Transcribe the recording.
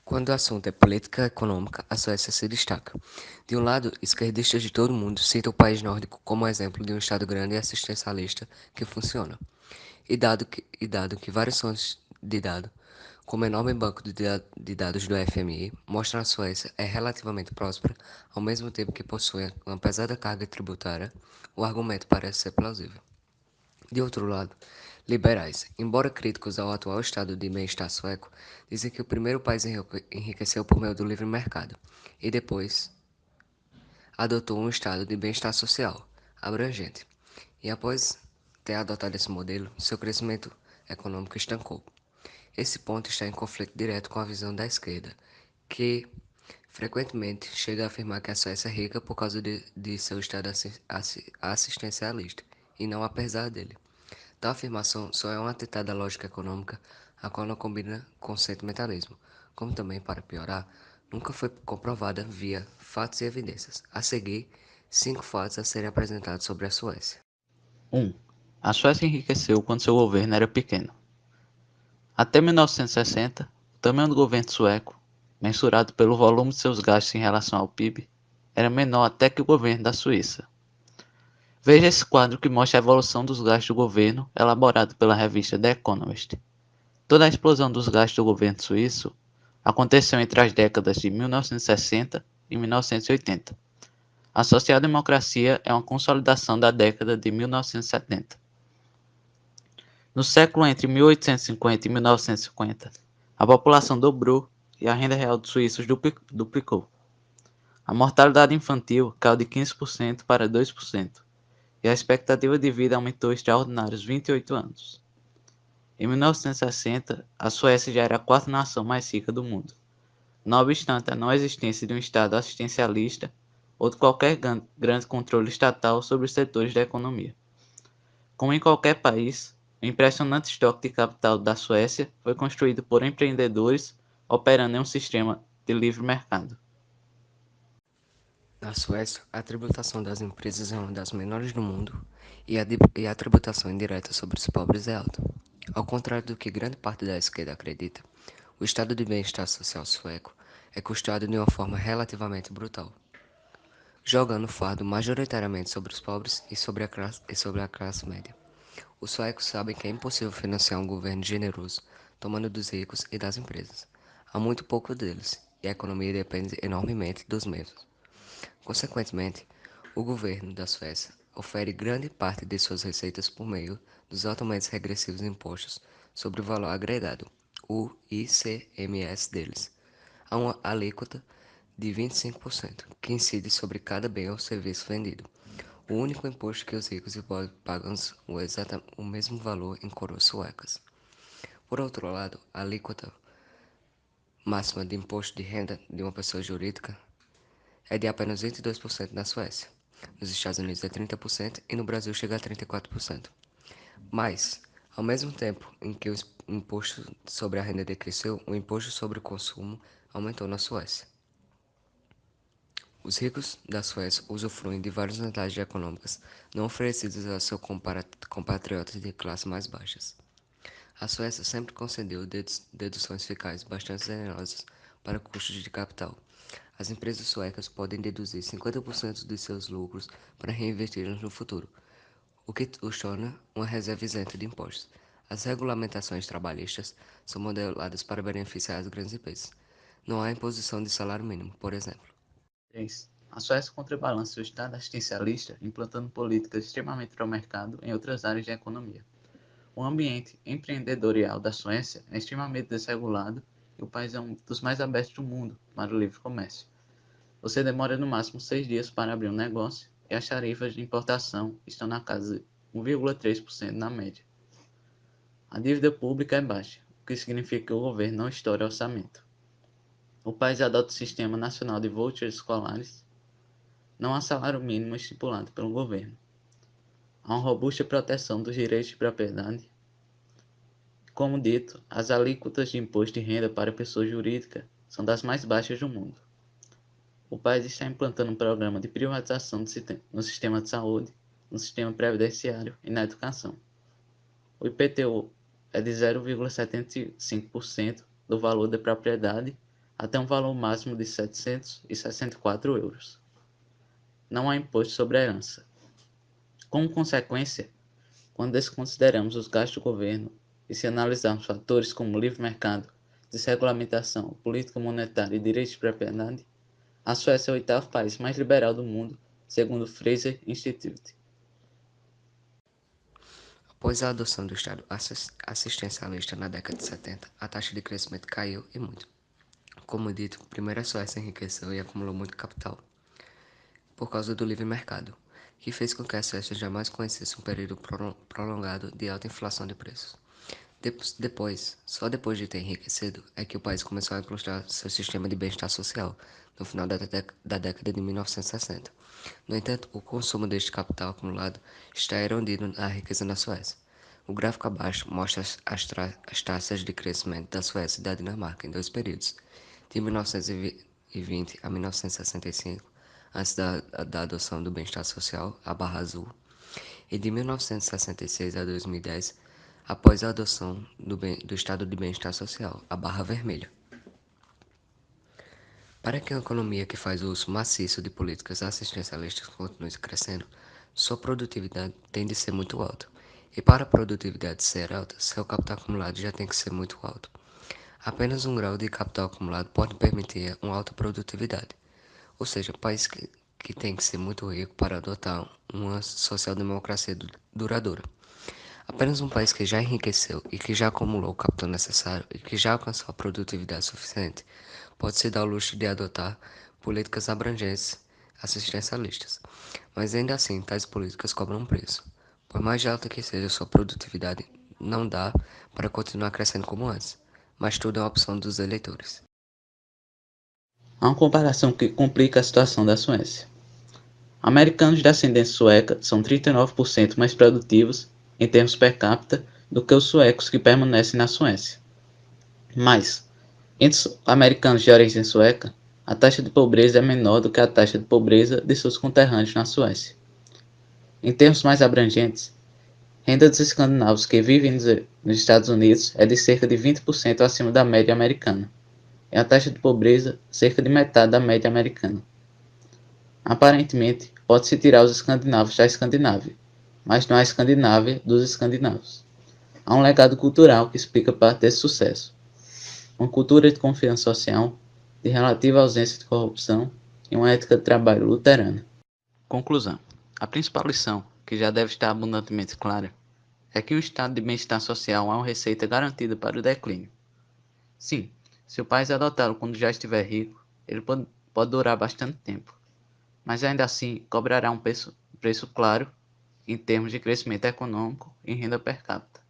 Quando o assunto é política econômica, a Suécia se destaca. De um lado, esquerdistas de todo mundo citam o país nórdico como exemplo de um Estado grande e assistencialista que funciona. E dado que vários fontes de dados, como o enorme banco de dados do FMI, mostram a Suécia é relativamente próspera, ao mesmo tempo que possui uma pesada carga tributária, o argumento parece ser plausível. De outro lado, liberais, embora críticos ao atual estado de bem-estar sueco, dizem que o primeiro país enriqueceu por meio do livre mercado e depois adotou um estado de bem-estar social abrangente. E após ter adotado esse modelo, seu crescimento econômico estancou. Esse ponto está em conflito direto com a visão da esquerda, que frequentemente chega a afirmar que a Suécia é rica por causa de seu estado assistencialista, e não apesar dele. Tal afirmação só é um atentado à lógica econômica, a qual não combina com o sentimentalismo, como também, para piorar, nunca foi comprovada via fatos e evidências. A seguir, 5 fatos a serem apresentados sobre a Suécia. 1. A Suécia enriqueceu quando seu governo era pequeno. Até 1960, o tamanho do governo sueco, mensurado pelo volume de seus gastos em relação ao PIB, era menor até que o governo da Suíça. Veja esse quadro que mostra a evolução dos gastos do governo, elaborado pela revista The Economist. Toda a explosão dos gastos do governo suíço aconteceu entre as décadas de 1960 e 1980. A social-democracia é uma consolidação da década de 1970. No século entre 1850 e 1950, a população dobrou e a renda real dos suíços duplicou. A mortalidade infantil caiu de 15% para 2% e a expectativa de vida aumentou extraordinários 28 anos. Em 1960, a Suécia já era a quarta nação mais rica do mundo. Não obstante a não existência de um Estado assistencialista ou de qualquer grande controle estatal sobre os setores da economia. Como em qualquer país, o impressionante estoque de capital da Suécia foi construído por empreendedores operando em um sistema de livre mercado. Na Suécia, a tributação das empresas é uma das menores do mundo e a tributação indireta sobre os pobres é alta. Ao contrário do que grande parte da esquerda acredita, o estado de bem-estar social sueco é custeado de uma forma relativamente brutal, jogando o fardo majoritariamente sobre os pobres e sobre a classe média. Os suecos sabem que é impossível financiar um governo generoso, tomando dos ricos e das empresas. Há muito pouco deles, e a economia depende enormemente dos mesmos. Consequentemente, o governo da Suécia ofere grande parte de suas receitas por meio dos altamente regressivos impostos sobre o valor agregado, o ICMS deles. Há uma alíquota de 25%, que incide sobre cada bem ou serviço vendido. O único imposto que os ricos e pobres pagam o mesmo valor em coroas suecas. Por outro lado, a alíquota máxima de imposto de renda de uma pessoa jurídica é de apenas 22% na Suécia. Nos Estados Unidos é 30% e no Brasil chega a 34%. Mas, ao mesmo tempo em que o imposto sobre a renda decresceu, o imposto sobre o consumo aumentou na Suécia. Os ricos da Suécia usufruem de várias vantagens econômicas não oferecidas a seus compatriotas de classes mais baixas. A Suécia sempre concedeu deduções fiscais bastante generosas para custos de capital. As empresas suecas podem deduzir 50% de seus lucros para reinvesti-los no futuro, o que os torna uma reserva isenta de impostos. As regulamentações trabalhistas são modeladas para beneficiar as grandes empresas. Não há imposição de salário mínimo, por exemplo. 3. A Suécia contrabalança o Estado assistencialista implantando políticas extremamente pró-mercado em outras áreas da economia. O ambiente empreendedorial da Suécia é extremamente desregulado e o país é um dos mais abertos do mundo para o livre comércio. Você demora no máximo 6 dias para abrir um negócio e as tarifas de importação estão na casa de 1,3% na média. A dívida pública é baixa, o que significa que o governo não estoura orçamento. O país adota o Sistema Nacional de Vouchers Escolares. Não há salário mínimo estipulado pelo governo. Há uma robusta proteção dos direitos de propriedade. Como dito, as alíquotas de imposto de renda para pessoa jurídica são das mais baixas do mundo. O país está implantando um programa de privatização no sistema de saúde, no sistema previdenciário e na educação. O IPTU é de 0,75% do valor da propriedade até um valor máximo de 764 euros. Não há imposto sobre a herança. Como consequência, quando desconsideramos os gastos do governo e se analisarmos fatores como livre mercado, desregulamentação, política monetária e direito de propriedade, a Suécia é o oitavo país mais liberal do mundo, segundo o Fraser Institute. Após a adoção do Estado assistencialista na década de 70, a taxa de crescimento caiu e muito. Como dito, primeiro a Suécia enriqueceu e acumulou muito capital, por causa do livre mercado, que fez com que a Suécia jamais conhecesse um período prolongado de alta inflação de preços. Só depois de ter enriquecido, é que o país começou a implantar seu sistema de bem-estar social, no final da década de 1960. No entanto, o consumo deste capital acumulado está erodando a riqueza na Suécia. O gráfico abaixo mostra as taxas de crescimento da Suécia e da Dinamarca em dois períodos, de 1920 a 1965, antes da adoção do bem-estar social, a barra azul, e de 1966 a 2010, após a adoção do estado de bem-estar social, a barra vermelha. Para que a economia que faz uso maciço de políticas assistencialistas continue crescendo, sua produtividade tem de ser muito alta. E para a produtividade ser alta, seu capital acumulado já tem que ser muito alto. Apenas um grau de capital acumulado pode permitir uma alta produtividade. Ou seja, país que tem que ser muito rico para adotar uma social-democracia duradoura. Apenas um país que já enriqueceu e que já acumulou o capital necessário e que já alcançou a produtividade suficiente pode se dar ao luxo de adotar políticas abrangentes assistencialistas. Mas ainda assim, tais políticas cobram um preço. Por mais alta que seja sua produtividade, não dá para continuar crescendo como antes. Mas tudo é uma opção dos eleitores. Há uma comparação que complica a situação da Suécia. Americanos de ascendência sueca são 39% mais produtivos em termos per capita do que os suecos que permanecem na Suécia. Mas, entre os americanos de origem sueca, a taxa de pobreza é menor do que a taxa de pobreza de seus conterrâneos na Suécia. Em termos mais abrangentes, a renda dos escandinavos que vivem nos Estados Unidos é de cerca de 20% acima da média americana, e a taxa de pobreza cerca de metade da média americana. Aparentemente, pode-se tirar os escandinavos da Escandinávia, mas não há Escandinávia dos escandinavos. Há um legado cultural que explica parte desse sucesso. Uma cultura de confiança social, de relativa ausência de corrupção e uma ética de trabalho luterana. Conclusão. A principal lição, que já deve estar abundantemente clara, é que o estado de bem-estar social é uma receita garantida para o declínio. Sim, se o país adotá-lo quando já estiver rico, ele pode durar bastante tempo, mas ainda assim cobrará um preço claro em termos de crescimento econômico e renda per capita.